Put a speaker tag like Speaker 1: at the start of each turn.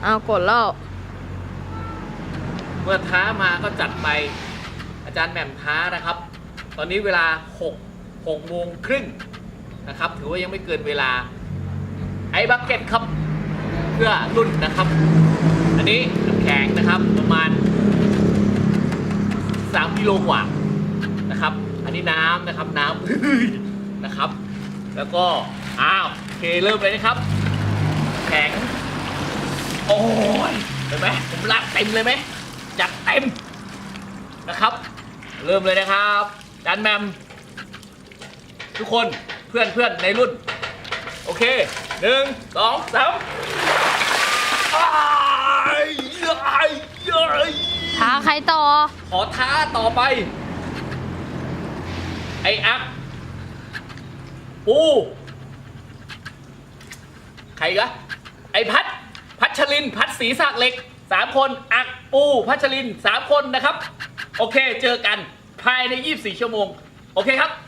Speaker 1: เอากดแล้ว
Speaker 2: เมื่อท้ามาก็จัดไปอาจารย์แหม่มท้านะครับ ตอนนี้เวลา6 โมงครึ่งนะครับถือว่ายังไม่เกินเวลาไอ้บักเก็ตครับเพื่อรุ่นนะครับ อันนี้น้ำแข็งนะครับประมาณ3 กิโลกว่านะครับอันนี้น้ำนะครับน้ำ นะครับ แล้วก็โอเคเริ่มเลยนะครับแข็งโอ้ยเห็นไหมผมลากเต็มเลยไหมจัดเต็มนะครับเริ่มเลยนะครับจานแมมทุกคนเพื่อนในรุ่นโอเค1 2 3
Speaker 1: ท้าใครต่อ
Speaker 2: ขอท้าต่อไปไอ้อักปูใครกะไอ้พัชรินพัชศรีสากเหล็ก3 คนอักปูพัชริน3 คนนะครับโอเคเจอกันภายใน24 ชั่วโมงโอเคครับ